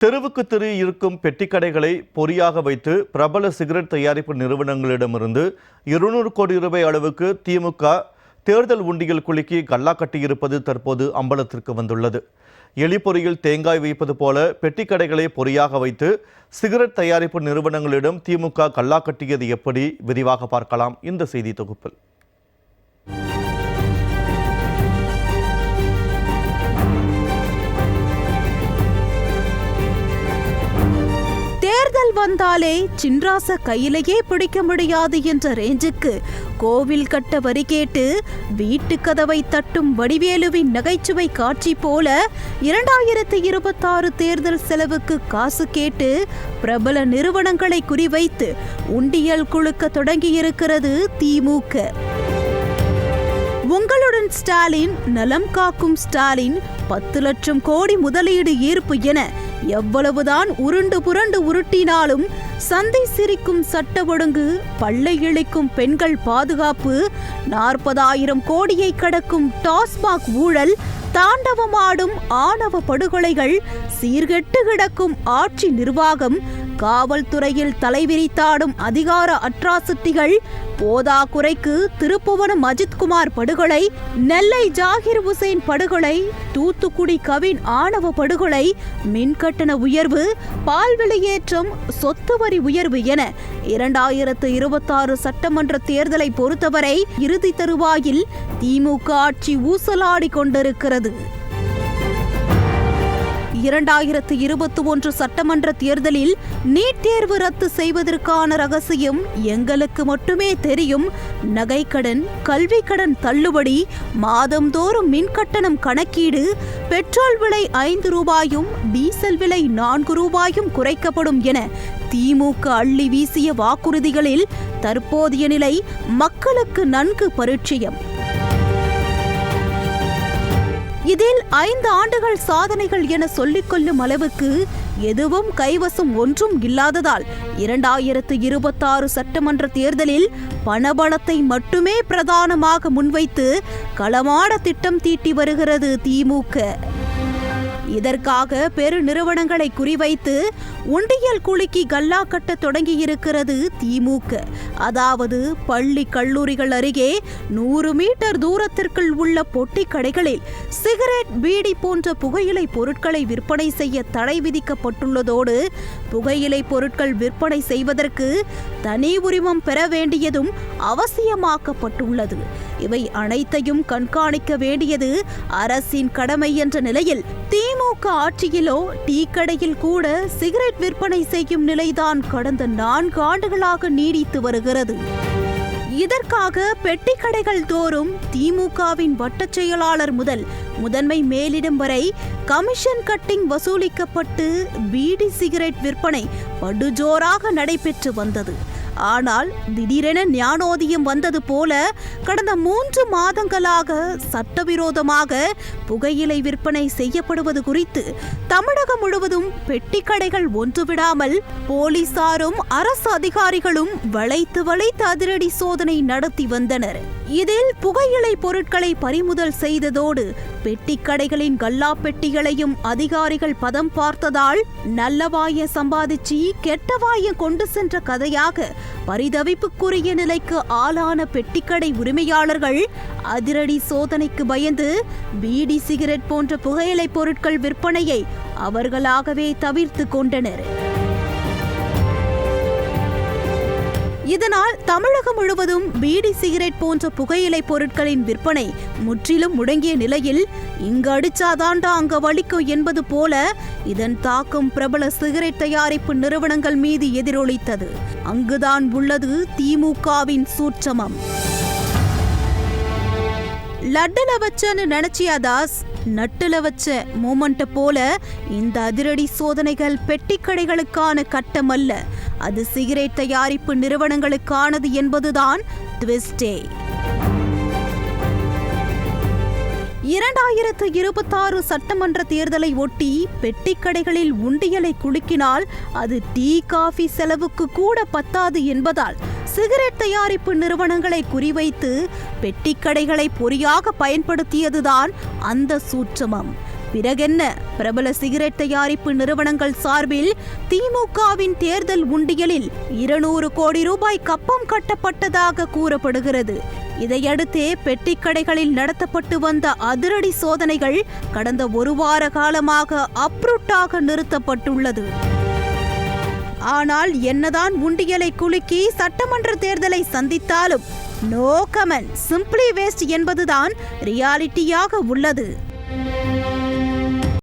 தெருவுக்கு தெரு இருக்கும் பெட்டிக்கடைகளை பொறியாக வைத்து பிரபல சிகரெட் தயாரிப்பு நிறுவனங்களிடமிருந்து 200 கோடி ரூபாய் அளவுக்கு திமுக தேர்தல் உண்டியல் குலுக்கி கல்லா கட்டியிருப்பது தற்போது அம்பலத்திற்கு வந்துள்ளது. எலிப்பொறியில் தேங்காய் வைப்பது போல பெட்டிக்கடைகளை பொறியாக வைத்து சிகரெட் தயாரிப்பு நிறுவனங்களிடம் திமுக கல்லா கட்டியது எப்படி? விரிவாக பார்க்கலாம் இந்த செய்தி தொகுப்பில். தேர்தல் வந்தாலே சின்ராச கையிலேயே பிடிக்க முடியாது என்ற ரேஞ்சுக்கு கோவில் கட்ட வரி கேட்டு வீட்டு கதவை தட்டும் வடிவேலுவின் நகைச்சுவை காட்சி போல 2026 தேர்தல் செலவுக்கு காசு கேட்டு பிரபல நிறுவனங்களை குறிவைத்து உண்டியல் குலுக்க தொடங்கியிருக்கிறது திமுக. உங்களுடன் ஸ்டாலின், நலம் காக்கும் ஸ்டாலின், 10 லட்சம் கோடி முதலீடு ஈர்ப்பு என எவ்வளவுதான் உருண்டு புரண்டு உருட்டினாலும் சந்தை சிரிக்கும் சட்ட ஒழுங்கு, பல்லை இழைக்கும் பெண்கள் பாதுகாப்பு, 40,000 கோடியை கடக்கும் டாஸ்மாக் ஊழல், தாண்டவமாடும் ஆணவ படுகொலைகள், சீர்கெட்டு கிடக்கும் ஆட்சி நிர்வாகம், காவல்துறையில் தலைவிரித்தாடும் அதிகார அட்ராசிட்டிகள், போதா குறைக்கு திருப்புவனம் அஜித்குமார் படுகொலை, நெல்லை ஜாகிர் உசேன் படுகொலை, தூத்துக்குடி கவின் ஆணவ படுகொலை, மின்கட்டண உயர்வு, பால் விலையேற்றம், சொத்து வரி உயர்வு என 2026 சட்டமன்ற தேர்தலை பொறுத்தவரை இறுதி தருவாயில் திமுக ஆட்சி ஊசலாடி கொண்டிருக்கிறது. 2021 சட்டமன்ற தேர்தலில் நீட் தேர்வு ரத்து செய்வதற்கான ரகசியம் எங்களுக்கு மட்டுமே தெரியும். நகைக்கடன், கல்வி கடன் தள்ளுபடி, மாதந்தோறும் மின்கட்டணம் கணக்கீடு, பெட்ரோல் விலை 5 ரூபாயும் டீசல் விலை 4 ரூபாயும் குறைக்கப்படும் என திமுக அள்ளி வீசிய வாக்குறுதிகளில் தற்போதைய நிலை மக்களுக்கு நன்கு பரிச்சயம். இதில் 5 ஆண்டுகள் சாதனைகள் என சொல்லிக்கொள்ளும் அளவுக்கு எதுவும் கைவசம் ஒன்றும் இல்லாததால் 2026 சட்டமன்ற தேர்தலில் பணபலத்தை மட்டுமே பிரதானமாக முன்வைத்து களமாட திட்டம் தீட்டி வருகிறது திமுக. இதற்காக பெரு நிறுவனங்களை குறிவைத்து உண்டியல் குலுக்கி கல்லா கட்ட தொடங்கியிருக்கிறது திமுக. அதாவது பள்ளி கல்லூரிகள் அருகே 100 மீட்டர் தூரத்திற்குள் உள்ள பொட்டி கடைகளில் சிகரெட், பீடி போன்ற புகையிலை பொருட்களை விற்பனை செய்ய தடை விதிக்கப்பட்டுள்ளதோடு புகையிலை பொருட்கள் விற்பனை செய்வதற்கு தனி உரிமம் பெற வேண்டியதும் அவசியமாக்கப்பட்டுள்ளது. இவை அனைத்தையும் கண்காணிக்க வேண்டியது அரசின் கடமை என்ற நிலையில் திமுக ஆட்சியிலோ டீ கடையில் கூட சிகரெட் விற்பனை செய்யும் நிலைதான் கடந்த 4 ஆண்டுகளாக நீடித்து வருகிறது. இதற்காக பெட்டி கடைகள் தோறும் திமுகவின் வட்டச் செயலாளர் முதல் முதன்மை மேலிடம் வரை கமிஷன் கட்டிங் வசூலிக்கப்பட்டு பீடி சிகரெட் விற்பனை படுஜோராக நடைபெற்று வந்தது. ஆனால் திடீரென ஞானோதயம் வந்தது போல கடந்த 3 மாதங்களாக சட்டவிரோதமாக புகையிலை விற்பனை செய்யப்படுவது குறித்து தமிழகம் முழுவதும் பெட்டி கடைகள் ஒன்றுவிடாமல் போலீசாரும் அரசு அதிகாரிகளும் வளைத்து அதிரடி சோதனை நடத்தி வந்தனர். இதில் புகையிலை பொருட்களை பறிமுதல் செய்ததோடு பெட்டி கடைகளின் கல்லா பெட்டிகளையும் அதிகாரிகள் பதம் பார்த்ததால் நல்லவாய சம்பாதிச்சு கெட்டவாய கொண்டு சென்ற கதையாக பரிதவிப்புக்குரிய நிலைக்கு ஆளான பெட்டிக்கடை உரிமையாளர்கள் அதிரடி சோதனைக்கு பயந்து பீடி, சிகரெட் போன்ற புகையிலை பொருட்கள் விற்பனையை அவர்களாகவே தவிர்த்து கொண்டனர். இதனால் தமிழகம் முழுவதும் பீடி, சிகரெட் போன்ற புகையிலை பொருட்களின் விற்பனை முற்றிலும் முடங்கிய நிலையில் இங்கு அடிச்சாதாண்டா அங்க வலிக்கும் என்பது போல இதன் தாக்கம் பிரபல சிகரெட் தயாரிப்பு நிறுவனங்கள் மீது எதிரொலித்தது. அங்குதான் உள்ளது திமுகவின் சூட்சமம். லட்டுல வச்சன்னு நினைச்சியா தாஸ், நட்டுல வச்ச மூமெண்ட் போல இந்த அதிரடி சோதனைகள் பெட்டிக்கடைகளுக்கான கட்டம் அல்ல, அது சிகரெட் தயாரிப்பு நிறுவனங்களுக்கானது என்பதுதான் ட்விஸ்டே. 2026 சட்டமன்ற தேர்தலை ஒட்டி பெட்டிக்கடைகளில் உண்டியலை குலுக்கினால் அது டீ, காஃபி செலவுக்கு கூட பத்தாது என்பதால் சிகரெட் தயாரிப்பு நிறுவனங்களை குறிவைத்து பெட்டிக்கடைகளை பொறியாக பயன்படுத்தியதுதான் அந்த சூட்சமம். பிறகென்ன, பிரபல சிகரெட் தயாரிப்பு நிறுவனங்கள் சார்பில் திமுகவின் தேர்தல் உண்டியலில் 200 கோடி ரூபாய் கப்பம் கட்டப்பட்டதாக கூறப்படுகிறது. இதையடுத்தே பெட்டிக்கடைகளில் நடத்தப்பட்டு வந்த அதிரடி சோதனைகள் கடந்த 1 வார காலமாக அப்ரூட்டாக நிறுத்தப்பட்டுள்ளது. ஆனால் என்னதான் உண்டியலை குலுக்கி சட்டமன்ற தேர்தலை சந்தித்தாலும் நோ கமெண்ட், சிம்பிளி வேஸ்ட் என்பதுதான் ரியாலிட்டியாக உள்ளது.